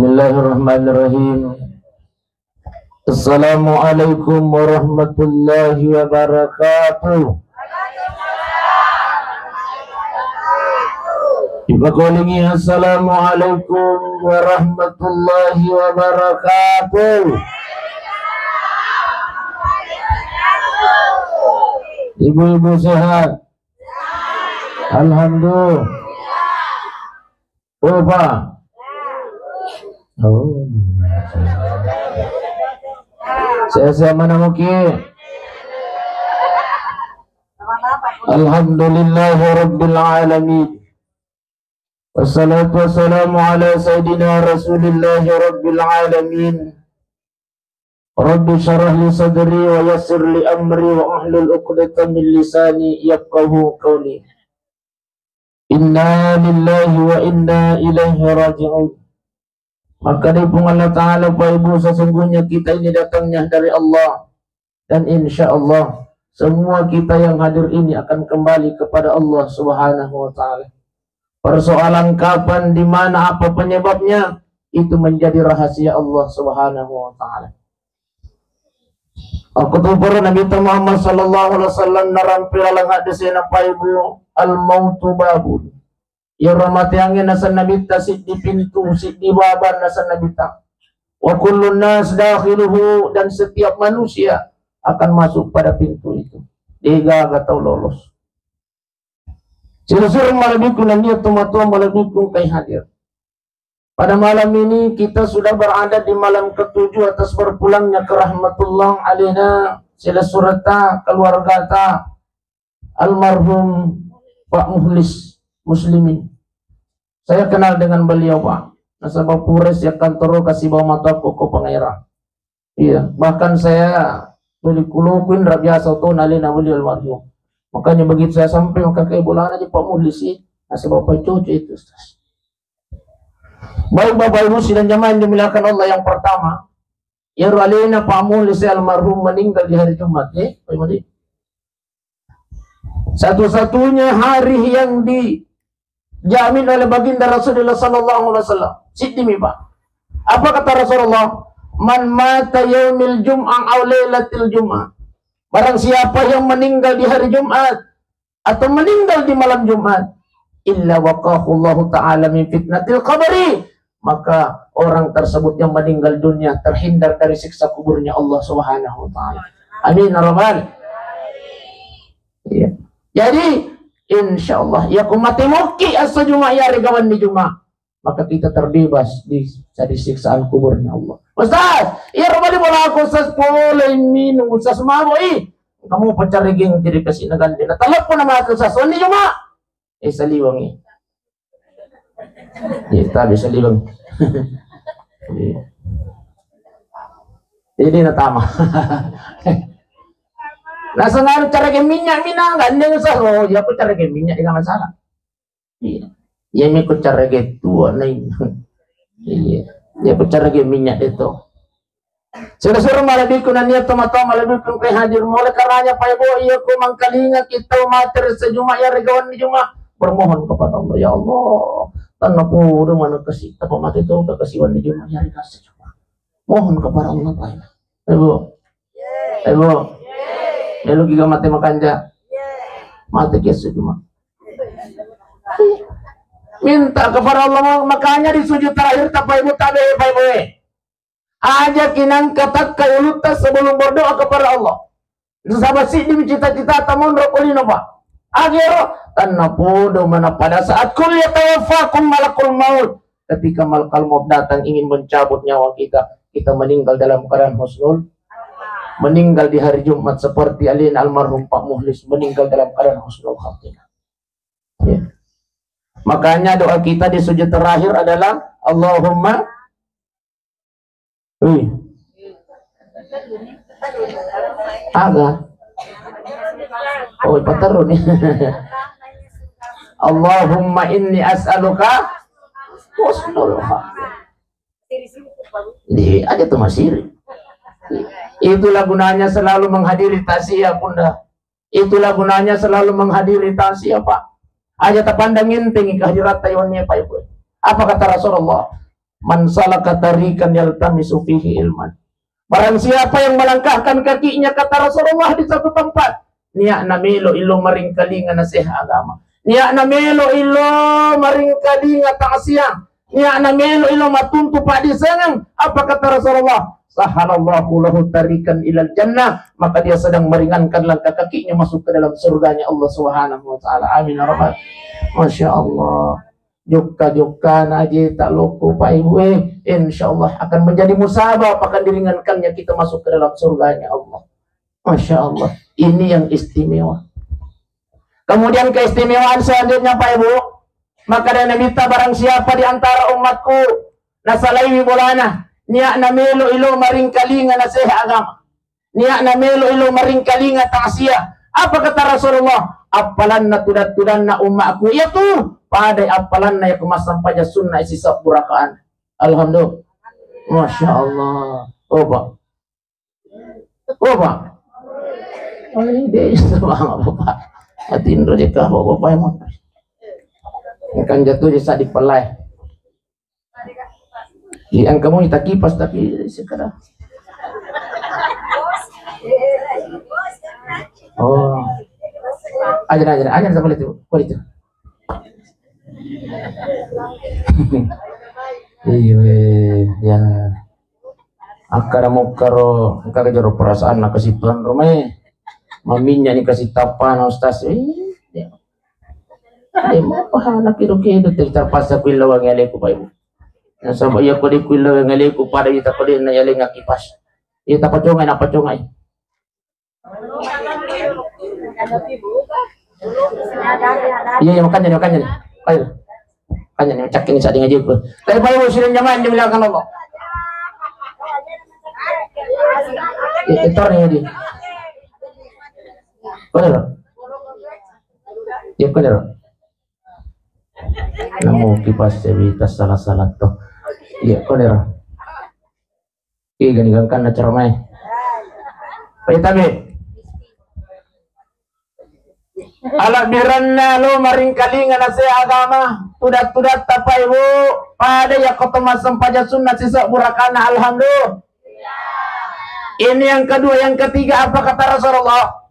Bismillahirrahmanirrahim. Assalamualaikum warahmatullahi wabarakatuh. Ibakolingi assalamualaikum warahmatullahi wabarakatuh. Ibu-ibu sehat? Alhamdulillah. Oh, Pak. Oh. Saya mana mungkin? Alhamdulillahirabbil alamin. Wassalatu wassalamu ala sayyidina Rasulillah rabbil alamin. Rabbi syrah li sadri wa yassir li amri wa ahlul 'uqdatam min lisani yafqahu qawli. Inna lillahi wa inna ilaihi raji'un. Maka dari Allah Ta'ala, Pak Ibu, sesungguhnya kita ini datangnya dari Allah. Dan insya Allah semua kita yang hadir ini akan kembali kepada Allah Subhanahu wa Ta'ala. Persoalan kapan, di mana, apa penyebabnya, itu menjadi rahasia Allah Subhanahu wa Ta'ala. Aku tuh para Nabi Muhammad sallallahu alaihi wasallam narampilalang hadisin Pak Ibu, al-mautu babun. Ya rahmati angin nasa nabita sid di pintu, sid di baban nasa nabita. Wa kullun nas dakhiluhu, dan setiap manusia akan masuk pada pintu itu. Diga atau lolos. Silusur malabikum dan niat tumatua malabikum kay hadir. Pada malam ini kita sudah berada di malam ke-7 atas berpulangnya ke rahmatullah alaina sila surata keluarga ta almarhum Pak Muhlis Muslimin. Saya kenal dengan beliau, Pak. Nasabah Pures ya kantoro kasih bawa mata pokok pengairah. Iya, bahkan saya beli kulukuin rabiasa tuh nalina beliau almarhum. Makanya begitu saya sampai maka keibulan aja Pak Muhlis sih. Nasabah Pak cucu itu, Ustaz. Baik Bapak Ibu sidang jamaah yang dimuliakan Allah, yang pertama, ya alina Pak Muhlis almarhum meninggal di hari Jumat, Pak Ibu. Satu-satunya hari yang dijamin oleh baginda Rasulullah sallallahu alaihi wasallam. Sidimi, Pak. Apa kata Rasulullah? Man mata yaumil jum'ah aw lailatil jum'ah. Barang siapa yang meninggal di hari Jumat atau meninggal di malam Jumat, illa waqahu Allah taala min fitnatil qabri, maka orang tersebut yang meninggal dunia terhindar dari siksa kuburnya Allah Subhanahu wa taala. Amin ya rabbal. Iya. Jadi insyaallah ya kumati muki as-jum'ah ya regawan di Jumat, maka kita terbebas dari siksaan kuburnya Allah. Ustaz, ya rabbali bola aku Ustaz boleh minum Ustaz maboi. Kamu pacar geng jadi kasih nagan dia. Telepon nama Ustaz di Jumat. Saliwangi. Ya, tabi saliwang. Ini natama. Nasa nga cara ke minyak gandeng sa oh ya ko cara ke minyak dengan masalah. Iya. Ya mi ko cara ke tua na ini. Iya. Ya ko cara ke minyak itu. Sudah malabiku na niya tumatama malabiku kay hadir mo oleh karenanya Pak Ibu iya ko mangkalinga kita mater sa Jumat ya regawan di Jumat. Bermohon kepada Allah, ya Allah, tanah pura mana kasih apa mati itu kekasihan di Jumat ya kasih coba. Mohon kepada Allah Pak Ibu. Ibu. Lalu juga mati makanja. Mati kisah Jumat. Minta kepada Allah, makanya di sujud terakhir tak Pak Ibu tabe Pak Ibu. Aja kinang kata kauluta sebelum berdoa kepada Allah. Sahabat sih di cita-cita tamun rokolino Pak. Akhir tanah podo mana pada saat kuliah tawafakum malakul maut, ketika malakul maut datang ingin mencabut nyawa kita meninggal dalam keadaan husnul, meninggal di hari Jumat seperti alin almarhum Pak Muhlis meninggal dalam keadaan husnul khatimah. Ya. Makanya doa kita di sujud terakhir adalah Allahumma agak oh patarun nih. Allahumma inni as'aluka husnul khatimah. Di ada tuh masih. Itulah gunanya selalu menghadiri tasya Bunda. Itulah gunanya selalu menghadiri tasya Pak. Aja tak pandangin tinggi kehadirat Taiwannya Pak Ibu. Apa kata Rasulullah? Man salaka tariqan yaltamisu fihi ilman. Barang siapa yang melangkahkan kakinya, kata Rasulullah, di satu tempat, niya na melo ilo maring kalinga na seha agama. Niya na melo ilo maring kalinga ta'asiyang. Niya na melo ilo matuntu pa di sangang. Apa kata Rasulullah? Sahalallahu lahu tarikan ilal jannah. Maka dia sedang meringankan langkah kakinya masuk ke dalam surganya Allah Subhanahu wa taala. Amin ya rabbal. Masya Allah. Jukka naji tak loko Pak Ibu, insyaallah akan menjadi musabah, akan diringankannya kita masuk ke dalam surganya Allah. Masya Allah. Ini yang istimewa. Kemudian keistimewaan selanjutnya Pak Ibu, maka dan minta barang siapa di antara umatku nasalaiwi bolana niya na melo ilo maring kalinga na seha agama, niya na melo ilo maring kalinga ta'asiyah. Apa kata Rasulullah? Apalan na tudan na umatku itu pada apalan na yang kemasan pada sunnah sisa burakaan. Alhamdulillah. Masya Allah. Oh Pak. Oh Pak. Oh ini dia sama Bapak. Hati Indro jika Bapak emang. Kan jatuh jasa dipelai. Yang kamu kita kipas tapi sekarang. Oh. Ajar sama itu. Kualitas. Iya ya akara mukaro akara jaro perasaan nak kasih tuan rumah maminya nih kasih tapan ustaz dia mau anak kiro-kiro terpas aku ilawang yaleku Pak Ibu na sabay ako di ko ilawang yaleku para ita ko din na yaling akipas ita pacungay na pacungay iya makanya ayo kanya nih cak ini saat ngaji pun. Tapi Pak Ibu sudah nyaman dibilangkan Allah. Itu nih dia. Benar. Ya benar. Namo kipas sebitas salah tuh. Iya benar. Gani kan acara mai. Baik tapi. Alat biranna lo maring kalinga na saya agama tudat Pak Ibu pada ya kotoma sempaja sunnah sisa burakana. Alhamdulillah. Ini yang kedua. Yang ketiga apa kata Rasulullah?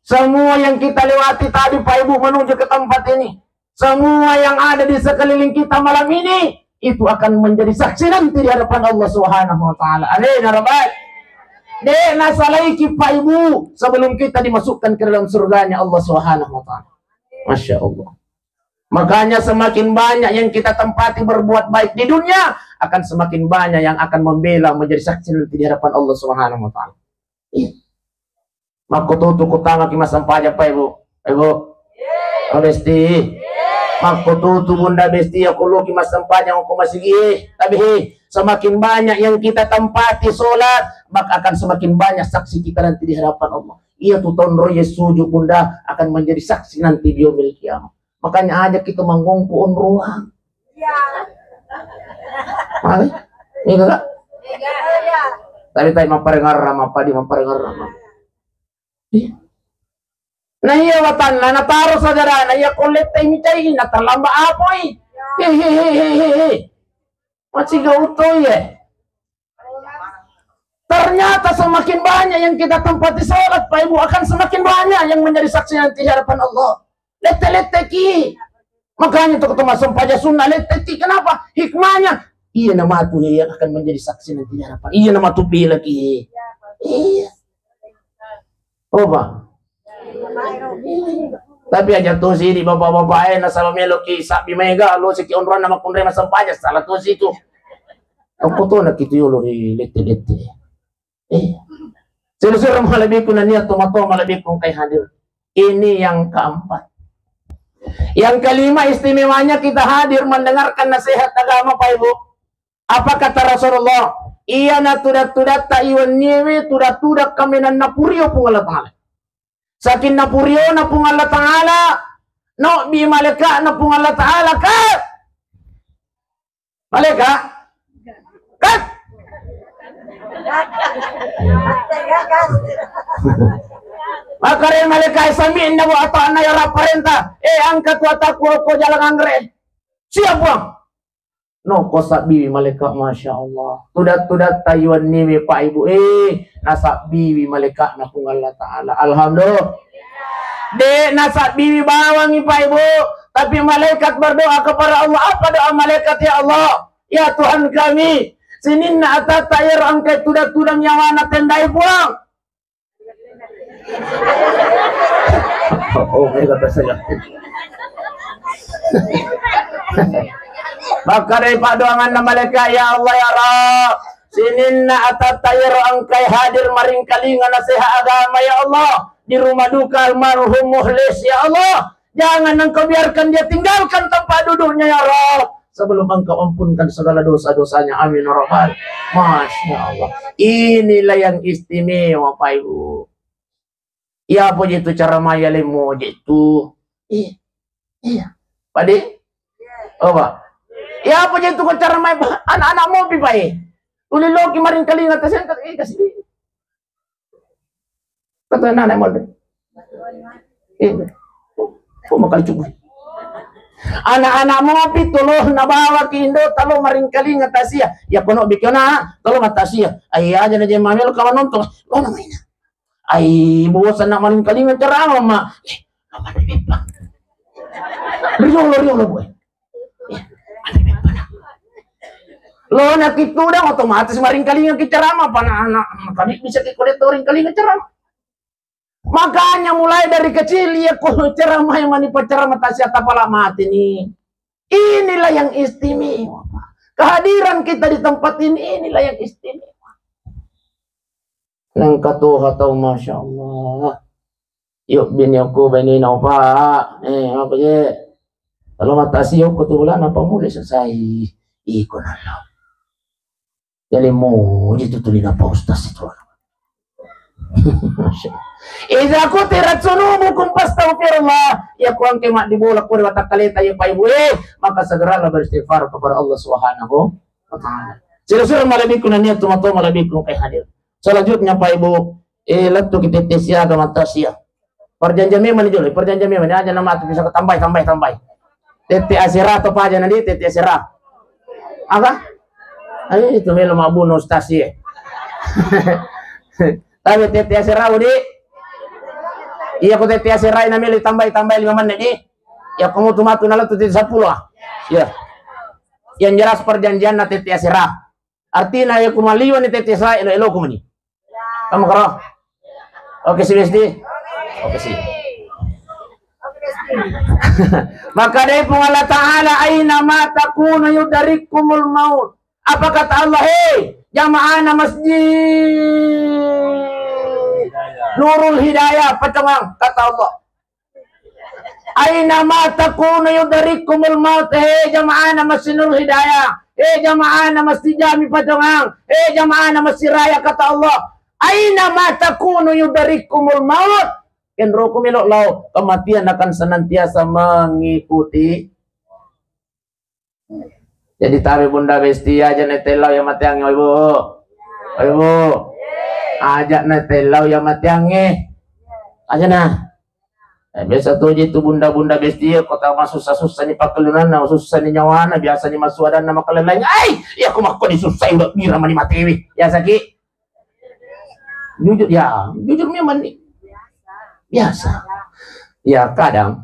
Semua yang kita lewati tadi Pak Ibu menuju ke tempat ini, semua yang ada di sekeliling kita malam ini itu akan menjadi saksi nanti di hadapan Allah Subhanahu wa taala. Amin ya rabbal. Dek nasalaiki Pak Ibu sebelum kita dimasukkan ke dalam surganya Allah Subhanahu wa taala. Masya Allah. Makanya semakin banyak yang kita tempati berbuat baik di dunia, akan semakin banyak yang akan membela menjadi saksi nanti di hadapan Allah Subhanahu wa taala. Makututu kutama ki masampaja Pak Ibu. Ibu. Oh Besti. Makututu Bunda Besti aku lo ki masampaja aku masih tapi semakin banyak yang kita tempati sholat, maka akan semakin banyak saksi kita nanti di hadapan Allah. Iya tuh tahun roye suju Bunda akan menjadi saksi nanti di yaumil qiyamah. Makanya aja kita mengungku ruang. Iya. Mari. Ini enggak? Iya. Tapi maparengar apa di maparengar rama. Nah iya watan na nataro saudara na iya kulit ini cai na terlamba apa hehehe. Masih gak utuh ya. Ternyata semakin banyak yang kita tempati sholat Pak Ibu, akan semakin banyak yang menjadi saksi nanti di hadapan Allah. Lete-leteki. Makanya itu ketemu sempaja sunnah leteki. Kenapa? Hikmahnya. Iya nama tuh yang akan menjadi saksi nanti di hadapan. Iya nama tuh lagi. Iya. Oh Pak. Tapi aja tuh sih di bapak-bapak nasaba meloki sabi mega lo siki onron nama kunre masampaja salah tuh situ. Aku tuh nak itu yo di lete-lete. Selusur malabik na niya tomato malabik kung kay hadir. Ini yang keempat. Yang kelima istimewanya kita hadir mendengarkan nasihat agama Pak Ibu. Apa kata Rasulullah? Iya na tudat-tudat ta iwan niwi tudat-tudat kami na napurio pung Allah Ta'ala. Sakin napurio na pung Allah Ta'ala. No bi malika na pung Allah Ta'ala ka. Malika? Kat. Maka rin malika isamin na mo ato na yara parenta. Angkat wataku ko jalang angre. Siap bang. No kosak biwi malaikat, masya Allah. Tudat tayuan ni Pak Ibu. Nasak biwi malaikat na kung Allah Ta'ala. Alhamdulillah. De nasak biwi bawang Pak Ibu. Tapi malaikat berdoa kepada Allah. Apa doa malaikat? Ya Allah, ya Tuhan kami, sinin na atat tayar angkai tudak-tudang nyawana tendai pulang. Oh, kata saya. Maka dari Pak doangan malaikat, ya Allah ya Rabb, sinin na atat tayar angkai hadir maring kalingan nasihat agama ya Allah. Di rumah duka almarhum Muhlis ya Allah. Jangan engkau biarkan dia tinggalkan tempat duduknya ya Rabb, sebelum engkau ampunkan segala dosa-dosanya. Amin ya Rabbal. Masya Allah. Inilah yang istimewa Pak Ibu. Ya apa itu cara maya lemo itu? Iya. Pak Di? Oh Pak. Ya apa itu cara maya anak-anak mau pi Pak? Uli loki maring kali ngatasin kasih. Kata anak mau. Makal cukup. Anak-anak mo pituloh na bawa kindo talo maring kali ngatasia. Ya kono bikona talo matasia. Ay aja na jemamel kawan nonton. Lo na main. Ay buwasan na maring kali ngatara ma. Aman ni pa. Riyo boy. Lo na kituda otomatis maring kali ngakicarama pa na anak kami bisa kikolektoring kali ngacarama. Makanya mulai dari kecil ya ceramah yang manipa ceramah tasya tapala mati nih. Inilah yang istimewa. Kehadiran kita di tempat ini inilah yang istimewa. Nang katuha tau masya Allah. Yuk bini aku bini na Pak. Apa ye? Kalau matasi aku ketulan apa mulai selesai ikon Allah. Jadi mau ditutulin apa ustaz itu. Iza kutirat sunubukum fastaghfirullah. Ya kuang kemak dibolak ko watak kalita yung Pak Ibu, maka segeralah beristighfar kepada Allah Subhanahu wa ta'ala. Sila-sila malabik ko na niya tumato malabik kong kay hadir. Selanjutnya Pak Ibu, lato kita tesya agama tasya. Perjanjian memang jole, perjanjian memang aja nama tu bisa tambah. Tete asira atau apa aja nanti tete asira. Apa? Ayo itu melo mabuno stasi. Tapi tete asira udi. Iya ko tete asira na melo tambah 5 menit ni. Ya kamu tumatu na lato tete 10 ah. Ya. Yang jelas perjanjian na tete asira. Artinya ya kumaliwan ni tete asira elo ko mani. Kamu karo. Oke sih Besdi. Oke sih. Maka dari Allah Ta'ala aina ma takunu yudarikumul maut. Apa kata Allah? Hei jamaah masjid Nurul Hidayah Pacangang, kata Allah, aina ma takunu yudarikumul maut. Hei jamaah masjid Nurul Hidayah, hei jamaah masjid Jami Pacangang, hei jamaah masjid Raya, kata Allah, aina ma takunu yudarikumul maut. Kenro kumilok lau, kematian akan senantiasa mengikuti. Jadi tabi bunda besti aja netelau yang matiang ibu. Ibu. Ajak netelau yang matiang aja nah. Biasa tuh itu bunda-bunda besti kota mah susah-susah ni pakelunan na susah ni nyawana biasa ni masuadan nama kalian. Ai, ya aku mah kok ni susah udah bira mani mati ya saki. Jujur ya, jujur memang nih. Biasa. Ya kadang.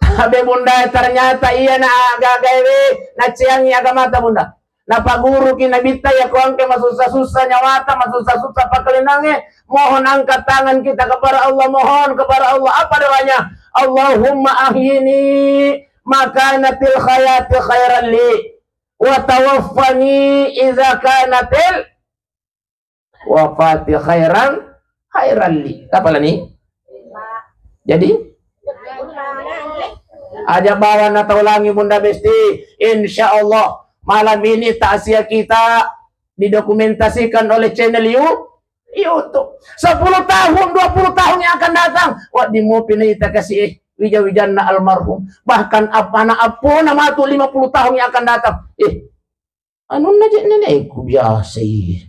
Tapi bunda ternyata iya na agak-agak na ciangi agama ta bunda. Na paguru kinabita ya kuang ke masusah-susah nyawata, masusah-susah pakelinange. Mohon angkat tangan kita kepada Allah, mohon kepada Allah. Apa doanya? Allahumma ahyini makanatil khayati khairan li wa tawaffani idza kanatil wafati khairan li. Apa lah nih? Jadi aja bawa atau ulangi bunda besti, insya Allah malam ini takziah kita didokumentasikan oleh channel YouTube. 10 tahun 20 tahun yang akan datang wak di mopine kita kasih wija-wijanna almarhum, bahkan anak apa nama tu 50 tahun yang akan datang. Anu najik nenekku biasa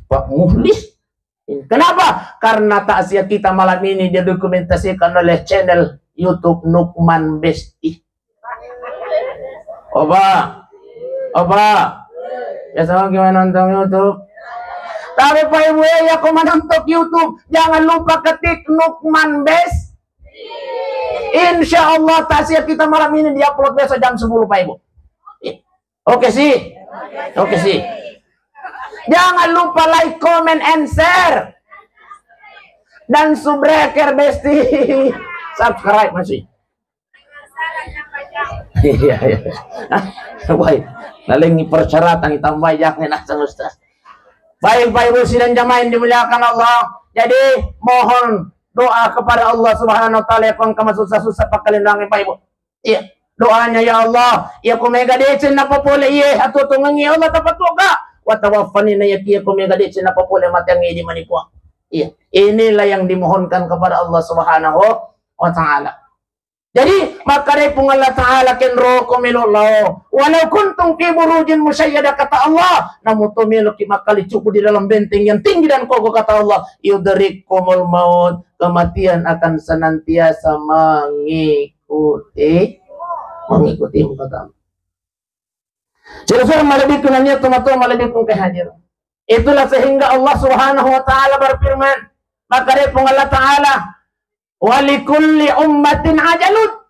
Pak Muhlis. Kenapa? Karena takziah kita malam ini didokumentasikan oleh channel YouTube Nukman Besti. Oba, Apa? Biasa gimana nonton YouTube? Tapi Pak Ibu ya, aku menonton YouTube, jangan lupa ketik Nukman Best. Insya Allah tasya kita malam ini diupload besok jam 10 Pak Ibu. Oke sih. Oke sih. Jangan lupa like, comment, and share. Dan subscribe Besti. Subscribe masih. Iya, iya. Baik. Laling persyaratan ditambah yakni nasang Ustaz. Baik Pak Ibu sidang jamaah yang dimuliakan Allah. Jadi mohon doa kepada Allah Subhanahu wa taala yang kama susah-susah pakalindang Pak Ibu. Iya. Doanya ya Allah, ya kumega decen na popole iye atu tungangi Allah tapatuga. Wa tawaffani na yaki kumega decen na popole matang ini manipua. Iya. Inilah yang dimohonkan kepada Allah Subhanahu wa taala. Jadi maka dari Allah Ta'ala kenro komilullah walau kuntum fi burujin musyayyada kata Allah namun tumilo kimakali cukup di dalam benteng yang tinggi dan kokoh kata Allah yudrikumul maut kematian akan senantiasa mengikuti kata Allah. Jadi malabik kunanya teman-teman malabik kun kehadir. Itulah sehingga Allah Subhanahu wa taala berfirman maka dari Allah Ta'ala walikulli ummatin ajalun.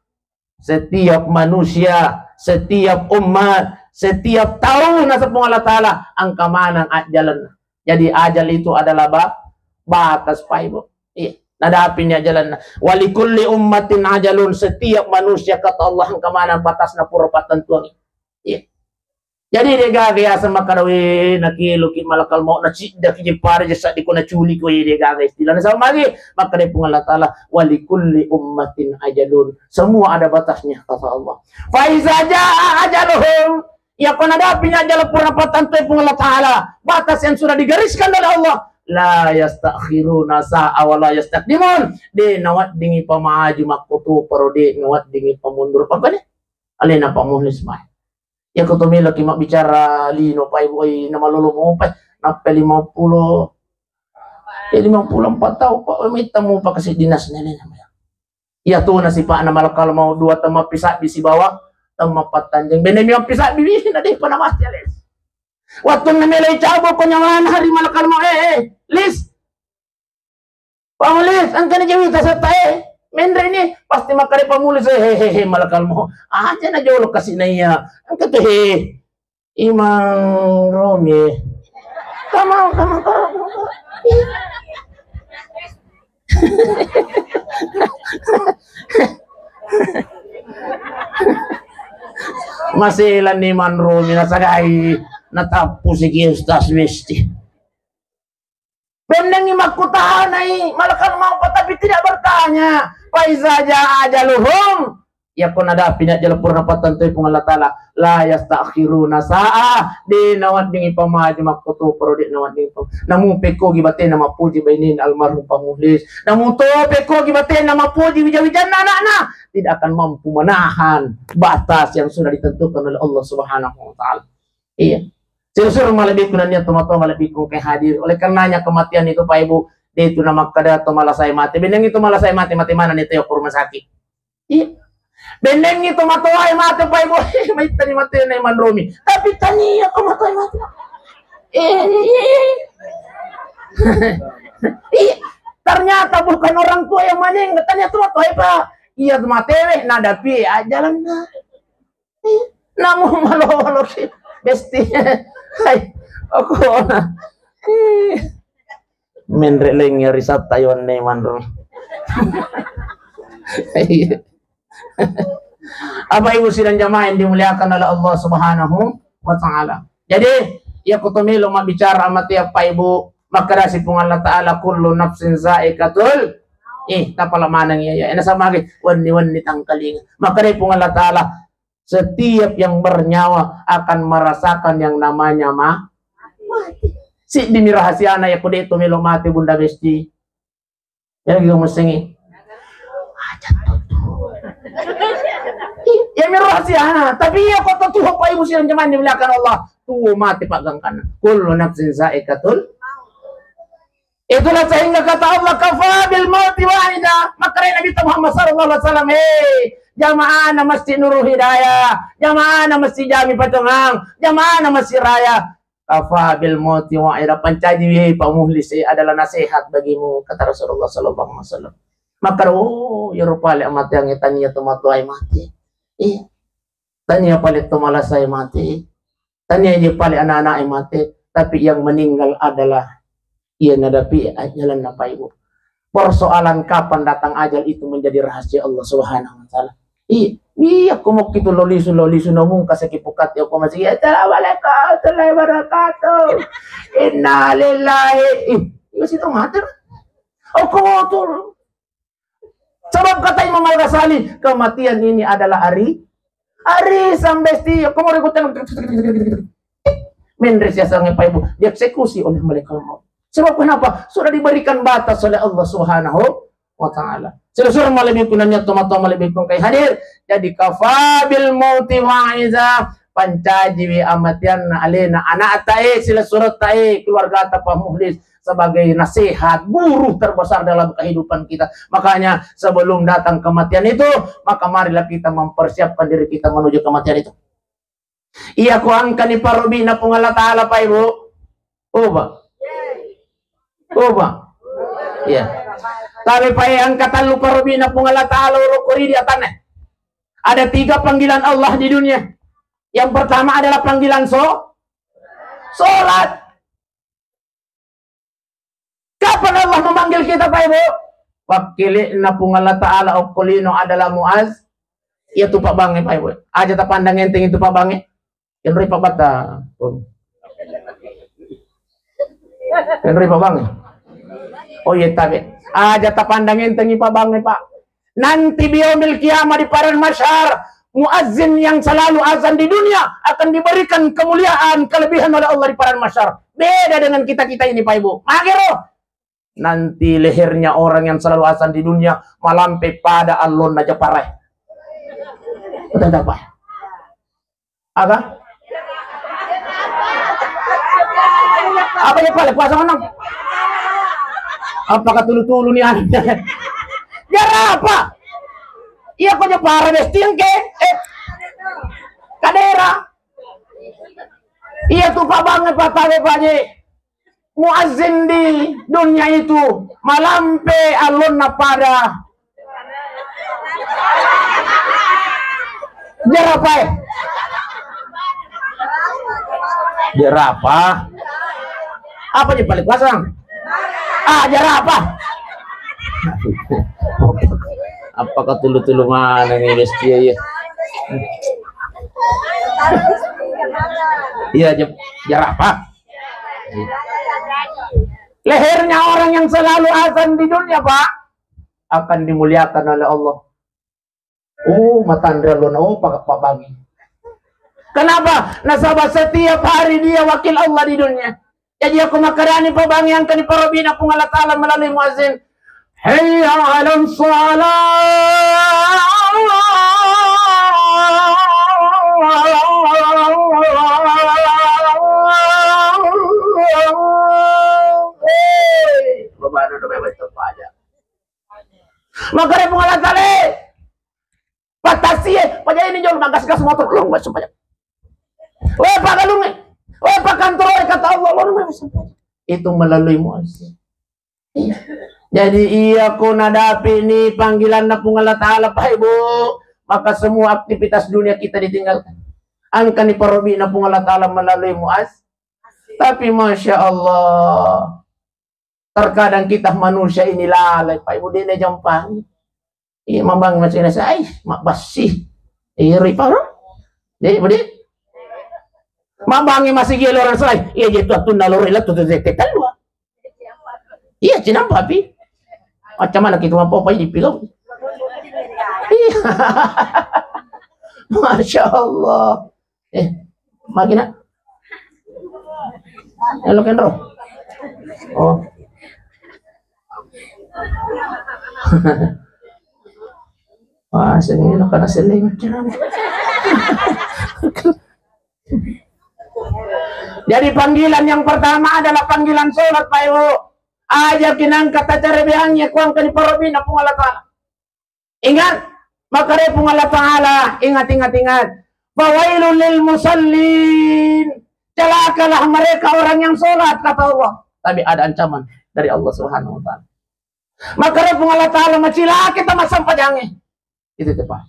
Setiap manusia, setiap umat, setiap tahun nasabung Allah Ta'ala angka manang ajalan. Jadi ajal itu adalah batas Pak Ibu. Iya. Nadapin ajalan. Walikulli ummatin ajalun. Setiap manusia kata Allah angka manang batas na puro patentuan. Iya. Jadi dia gagaya sama karawi nakiluki malakal mau na cidda kijipare jasa di kuna culi ko dia gagaya istilahnya sama lagi maka dia Allah Ta'ala walikulli ummatin ajalun semua ada batasnya kata Allah faiza jaa ajaluhum ya kon ada pinya ajal purna patantu Allah Ta'ala batas yang sudah digariskan oleh Allah la yastakhiruna sa'a wa la yastaqdimun de nawat dingi pamaaju makutu parode nawat dingi pamundur apa ni alena pamuhlis mah. Ya kutumila kima bicara lino pa ibu ay na malulumo pa nape 54 tahun pa may tamo pa kasi dinas nila namaya. Ya to na si pa na malakal mau dua tama pisa bisi bawa tama patanjeng benem yung pisa bibi na di pa na mas lis. Waktu na milay chabo ko nyaman hari malakal mau lis. Pamulis ang kana jawita sa tae. Mendre ini pasti makari pamulis hehehe malakal mo aja na jolo kasi na iya ang kato imang Romi kama masih ilan ni man Romi nasagay natapos si Ustaz Besti. Benang makutahan ay malakal mau tapi tidak bertanya. Faiza jaa ajaluhum. Ya kun ada pinat jala purna patantoy kung Allah Ta'ala la yastakhiruna sa'a di nawat dingi pamaji makutu parodi nawat dingi pam. Namu peko gibate na mapuji bainin almarhum pamuhlis. Namu to peko gibate na mapuji wijawijan anak-anak tidak akan mampu menahan batas yang sudah ditentukan oleh Allah Subhanahu wa taala. Iya. Sesuatu malabik kunanya tomato malabik kung kay hadir. Oleh karenanya kematian itu Pak Ibu, itu nama kada to malah saya mati. Beneng itu malah saya mati mana nito yung rumah sakit. Iya. Beneng itu matuay mati Pak Ibu. May tani mati na iman Romi. Tapi tani ako matuay mati. Ternyata bukan orang tua yang maning. Tanya tuh matuay pa. Iya mati nadapi aja lang na. Namu malo sih. Besti. Hai, aku na. Menre leng risat tayon ne manro. Apa ibu sidang jamaah yang dimuliakan oleh Allah Subhanahu wa taala. Jadi, ya kutumilo mabicara sama tiap Pak Ibu, maka dasi pung Allah Ta'ala kullu nafsin za'iqatul tapala manang iya. Ena sama lagi wani tangkaling. Maka dari pung Allah Ta'ala setiap yang bernyawa akan merasakan yang namanya mati. Si dimi rahasiana ya kude itu melo mati Bunda Besti. Ya gitu musengi. Ya mi rahasiana, tapi ya kok tuh Pak Ibu sih zaman dimuliakan Allah. Tuh mati Pak Gangkana. Kullu nafsin za'iqatul. Itulah sehingga kata Allah kafa bil mauti wahida. Maka Nabi Muhammad sallallahu alaihi wasallam jamaah na Masjid Nurul Hidayah, jamaah na Masjid Jami Patungang, jamaah na Masjid Raya. Kafa bil mauti wa'ida, pancaji Pak Muhlis adalah nasihat bagimu, kata Rasulullah sallallahu alaihi wasallam. Maka ya rupali amat yang tania tumatuai mati. Tania palit tumalasai mati. Tania dia palit anak-anak mati, tapi yang meninggal adalah ia nadapi jalan apa ibu. Persoalan kapan datang ajal itu menjadi rahasia Allah Subhanahu wa taala. Iya kumok itu lolisu nomong kasakipukat ya ko masih assalamualaikum warahmatullahi wabarakatuh. Inna lillahi. Itu situ mater. Oh kotor. Sebab kata Imam Al-Ghazali, kematian ini adalah hari sambesti. Kamu ikutan mendes ya sange Pak Ibu dieksekusi oleh malaikat maut. Sebab kenapa? Sudah diberikan batas oleh Allah Subhanahu wa taala. Sudah malaikat kunanya tomato malaikat kai hadir. Jadi kafabil mauti wa'iza pancaji amatian alena anak tae sila surat tae keluarga ta Pak Muhlis sebagai nasihat guru terbesar dalam kehidupan kita. Makanya sebelum datang kematian itu, maka marilah kita mempersiapkan diri kita menuju kematian itu. Iya ko angkani parubina pung Allah taala Pak Ibu. Oba. Iya. Tapi Pak angkatan lu parubina pung Allah taala urukuri di atannya. Ada 3 panggilan Allah di dunia. Yang pertama adalah panggilan solat. Kapan Allah memanggil kita Pak Ibu? Wakilina pung Allah taala ukulino adalah Muaz. Iya tuh Pak Bange Pak Ibu. Aja tak pandang enteng itu Pak Bange. Kenri Pak Bata. Kenri Pak Bange. Oh iya tapi. Aja tak pandang enteng Pak Bange Pak. Nanti biyaumil kiamah di padang mahsyar, muazzin yang selalu azan di dunia akan diberikan kemuliaan, kelebihan oleh Allah di padang mahsyar. Beda dengan kita-kita ini Pak Ibu. Makiro. Nanti lehernya orang yang selalu azan di dunia malampe pada alun aja parah. Betul tak Pak? Apa? Apa ya Pak? Puasa mana? Apakah tulu-tulu nih anaknya? Jara apa? Iya kok aja parah besting ke? Kadera. Iya tuh Pak banget Pak tawe Pak Ji. Muazzin di dunia itu malampe alun pada. Jara apa? Jara apa? Apa nih balik pasang? Jara apa? Apakah tulu-tulu mana nih bestia ya? Iya jara apa? Lehernya orang yang selalu azan di dunia Pak akan dimuliakan oleh Allah. Matandra lo Pak Bangi. Kenapa? Nasabah setiap hari dia wakil Allah di dunia. Jadi aku makarani Pak Bangi yang kani parobina pung Allah Ta'ala melalui muazzin. Hayya 'alan shalah. Makanya pung Allah Ta'ala patasi pajak ini jual magas-gas motor lu enggak sumpah. Weh Pak Galung, weh Pak kantor kata Allah lu itu melalui muazzin. Jadi iya ku nadapi ini panggilan pung Allah Ta'ala Pak Ibu, maka semua aktivitas dunia kita ditinggalkan. Angkani parobina pung Allah Ta'ala melalui muazzin. Tapi Masya Allah, terkadang kita manusia ini lalai Pak Ibu, dia jampang. Iya mambang macam nasa mak basi. Iya ripa bro. Dek budi. Mambangi masih gila orang selai. Iya jadi tuh naluri lah tuh deketan lu. Iya cina papi. Macam mana kita mampu apa di pilau? Iya. Masya Allah. Makina. Halo Kendro. Oh. Wah, sini nak ada seling macam. Jadi panggilan yang pertama adalah panggilan sholat Pak Ibu. Aja kinang kata cara biangnya kuang kani parobina pung Allah Ta'ala. Ingat, Maka repung Allah Ta'ala, ingat. Fawailul lil musallin. Celakalah mereka orang yang sholat, kata Allah. Tapi ada ancaman dari Allah Subhanahu wa Ta'ala. Maka repung Allah Ta'ala macila kita masam pajangnya. Itu tepat.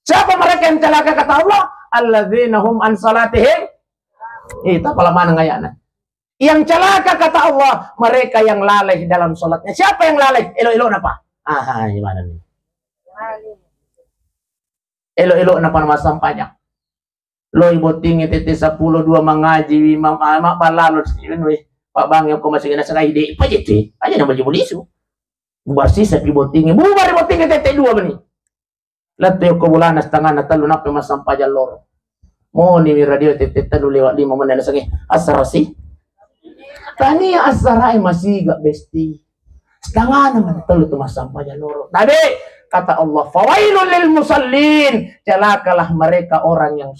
Siapa mereka yang celaka, kata Allah? Alladzina hum an salatihim. Itu pala mana ngayana. Yang celaka, kata Allah, mereka yang lalai dalam sholatnya. Siapa yang lalai? Elo-elo napa? Gimana nih? Elo-elo napa nama sampahnya? Lo ibu tinggi titik 10 2 mengaji mama palalot Pak Bang yang kau masih kena serai ide apa jadi? Aja nama jebul isu. Bubar sisa ibu tinggi titik 2 bani. Latte ko bulan setengah natalu nak mas sampah lor. Mau ni radio titik 3 lewat 5 menit lagi. Asar sih. Tani asarai masih gak besti. Setengah naman telu tu mas sampah lor. Tapi kata Allah, fawailul lil musallin. Celakalah mereka orang yang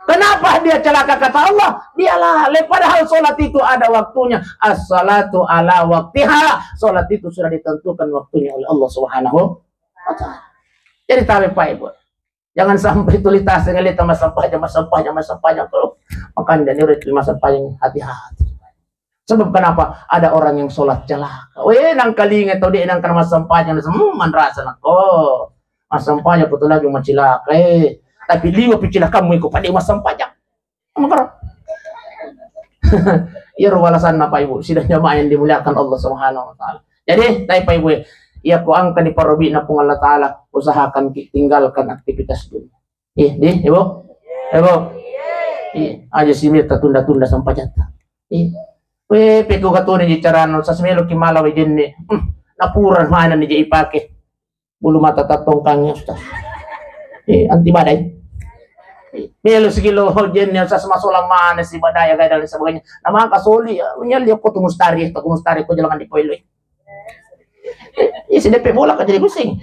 Kenapa dia celaka, kata Allah? Dia lalai, padahal sholat itu ada waktunya. As-salatu ala waktiha. Sholat itu sudah ditentukan waktunya oleh Allah Subhanahu wa Ta'ala. Jadi tahu Pak Ibu, jangan sampai tulitas ngelihat masa sampahnya kalau makan dan urat masa sampahnya hati-hati. Sebab kenapa ada orang yang sholat celaka? Nang kalinget atau dia nang karena masa sampahnya man rasa nak. Masa sampahnya betul lagi macilaka. Tapi liwa picila kamu ikut pada masa sampahnya. Maka ya walasan Pak Ibu, sudah jamaah yang dimuliakan Allah Subhanahu wa Ta'ala. Jadi, Pak Ibu, ia ku angkat di parobi na pung Allah Ta'ala, usahakan tinggalkan aktivitas dunia. Ibu? Ibu? Aja sini tunda-tunda sampai jatah. Piku katuni di carano sa semelo kimala we jenne. Napuran mana ni jai pake. Bulu mata tatongkangnya Ustaz. Anti badai. Melo sekilo jenne sa masola mana si badaya kaya dan sebagainya. Nama kasoli nyali ko tumustari ko jalangan di poilo. Si DP bola ka jadi pusing.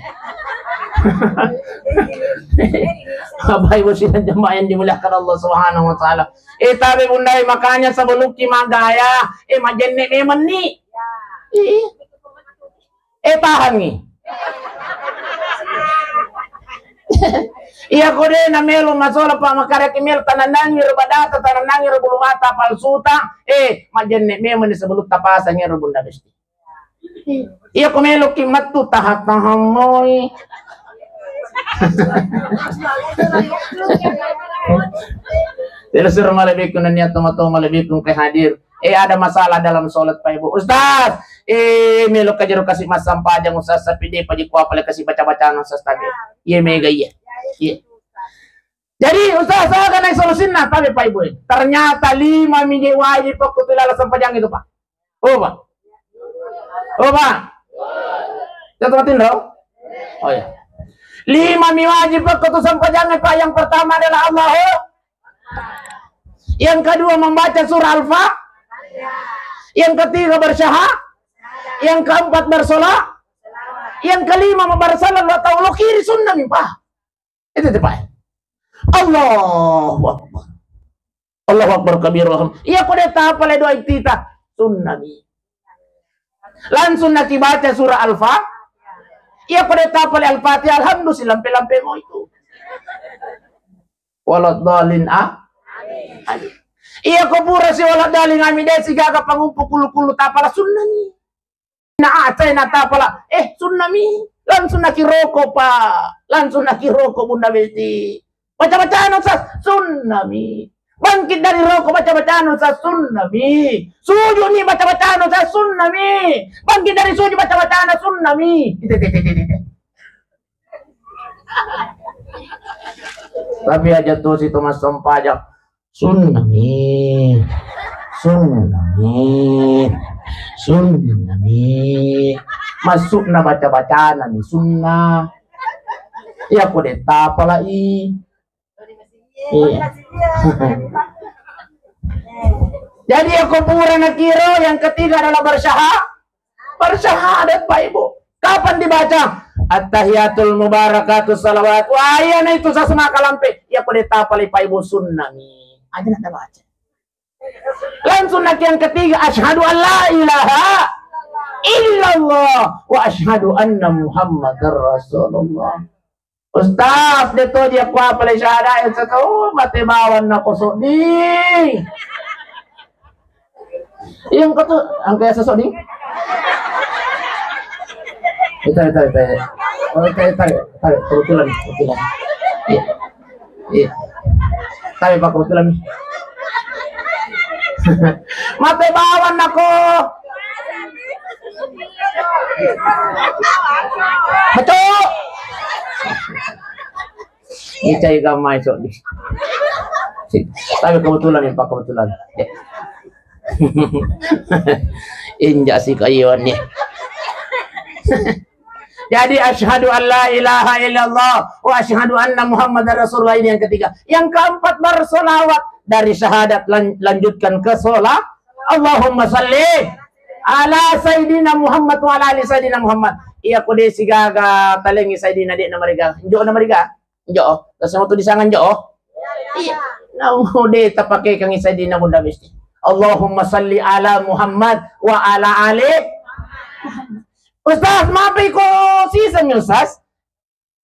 Bapak Ibu sidang jemaah yang dimuliakan Allah Subhanahu wa Ta'ala. Tapi bundai makanya sebelum kimagaya majenne memang ni. Tahan ni. Iya ko din na melo masola pa makarek email tananangir badata tananangir bulu mata palsuta majenne memang ni sebelum tapasan ngir bunda besti. Iya ko melo kimatu tahat tahamoy. Tidak suruh malabikun dan niat tomato malabikun ke hadir. Ada masalah dalam sholat Pak Ibu. Ustaz, melo kajero kasih mas sampah jang Ustaz sapide paji ko apale kasih baca-bacaan Ustaz tadi. Iya mega iya. Jadi Ustaz saya akan solusin nah tapi Pak Ibu. Ternyata 5 minggu wajib pokok tilala sampah jang itu Pak. Pak. Pak. Jatuh dong. Oh ya. 5 wajib pokok sampah jang Pak. Yang pertama adalah Allah. Yang kedua membaca surah Al-Fatihah. Yang ketiga bersyahadat. Yang keempat bersolat. Yang kelima membarsalat wa ta'ala kiri sunnah Pak. Itu Pak. Allahu Akbar. Allahu Akbar kabirahum. Iya ko deta pala doa itita sunnah ni. Langsung nak baca surah Al-Fatihah. Iya ko deta pala Al-Fatihah alhamdulillah lampe-lampe mo itu. Waladhalin amin. Iya ko pura si waladhalin amin desi gaga pangumpu kulu-kulu tapala sunnah ni. Naatay na tapala sunnah mi. Langsung nakiroko pa. Langsung nakiroko bunda besti. Baca-bacaan sa sunnah mi. Bangkit dari rokok baca-bacaan sa sunnah mi. Sujud ni baca-bacaan sa sunnah mi. Bangkit dari sujud baca-bacaan sa sunnah mi. Tapi aja tuh si Thomas Sompajak sunnah mi. Sunnah mi. Sunnah mi. Masuk na baca-bacaan ni sunnah. Ya ko deta pala Jadi aku pura nakiro yang ketiga adalah bersyahadat Pak Ibu. Kapan dibaca? At-tahiyatul mubarakatus salawat. Wah iya na itu sa semaka lampe. Ya ko deta pala Pak Ibu sunnah ni. Aja na baca. Langsung nak yang ketiga asyhadu an la ilaha illallah wa asyhadu anna Muhammadar Rasulullah. Ustaz, dito dia kuha pala syahada yung sa to, matibawan na kusok di. Yung kato, ang kaya sa sodi? Ito. Kebetulan. Iya. Tayo pa kebetulan. Matibawan ako. Betul. Icay gamay so di. Tapi kebetulan ya Pak, kebetulan. Injak si kayuan nih. Jadi asyhadu an la ilaha illallah wa asyhadu anna Muhammadar Rasulullah, ini yang ketiga. Yang keempat bersolawat, dari syahadat lanjutkan ke sholat. Allahumma salli ala Sayyidina Muhammad wa ala ali Sayyidina Muhammad. Iya ko de sigaga talengi Sayyidina de na mariga. Njo na mariga. Njo. Kasama to disangan njo. Iya. Na de tapake kang Sayyidina bunda besti. Allahumma salli ala Muhammad wa ala ali Ustaz, maafin ko season nyo, Ustaz.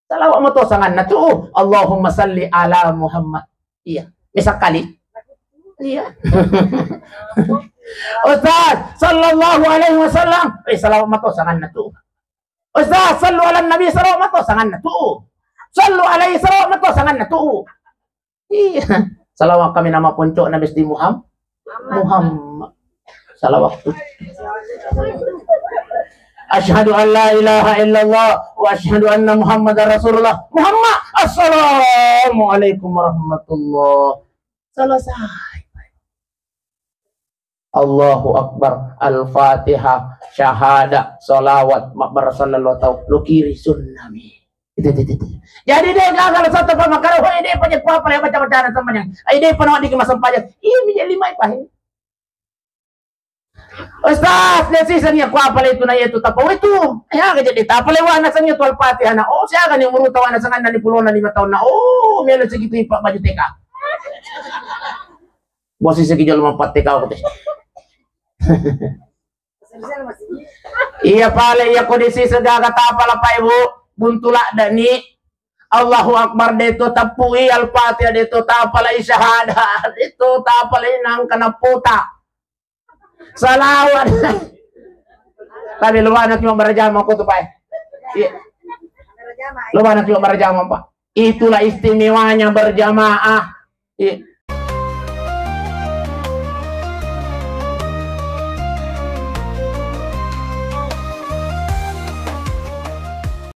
Salawa mo to sangan na to. Allahumma salli ala Muhammad. Iya. Isa kali. Iya. Ustaz, sallallahu alaihi wasallam. Salawa mo to sangan na to. Ustaz, sallu ala nabi, salawa mo to sangan na to. Sallu alaihi, salawa mo to sangan na to. Iya. Salawa kami nama punco na besti Muhammad. Salawat. Asyhadu an la ilaha illallah wa asyhadu anna Muhammadar Rasulullah. Muhammad, assalamualaikum warahmatullah. Selesai. Allahu akbar, al-fatihah, syahada, salawat, makbar sallallahu ta'ala, lu kiri sunnami. Itu. Jadi dia gagal satu pemakaran, oh ini pajak apa yang baca-baca temannya. Ini penuh di kemasan pajak. Iya, menjadi lima ipahin. Ustaz, nesisanya ko pala ito na ito tapaw ito. Kaya jadi tapalewa na sa inyo 12 Fatiha na. Oh, siya ganing murutawan na sa kanya ni pulo na 5 taon na. Oh, meron sige ito ipa baju teka. Bosi sige jol mga pateka ko. Iya pala iya ko disi sa gagatapala pa ibu. Buntula dani. Allahu Akbar dito tapui al-Fatiha dito tapala isyahada. Dito tapala inang kanaputa. Salawat. Tadi lumayan cuma berjamaah ko tuh Pak. Iya. Lumayan cuma berjamaah Pak. Itulah istimewanya berjamaah. Iya.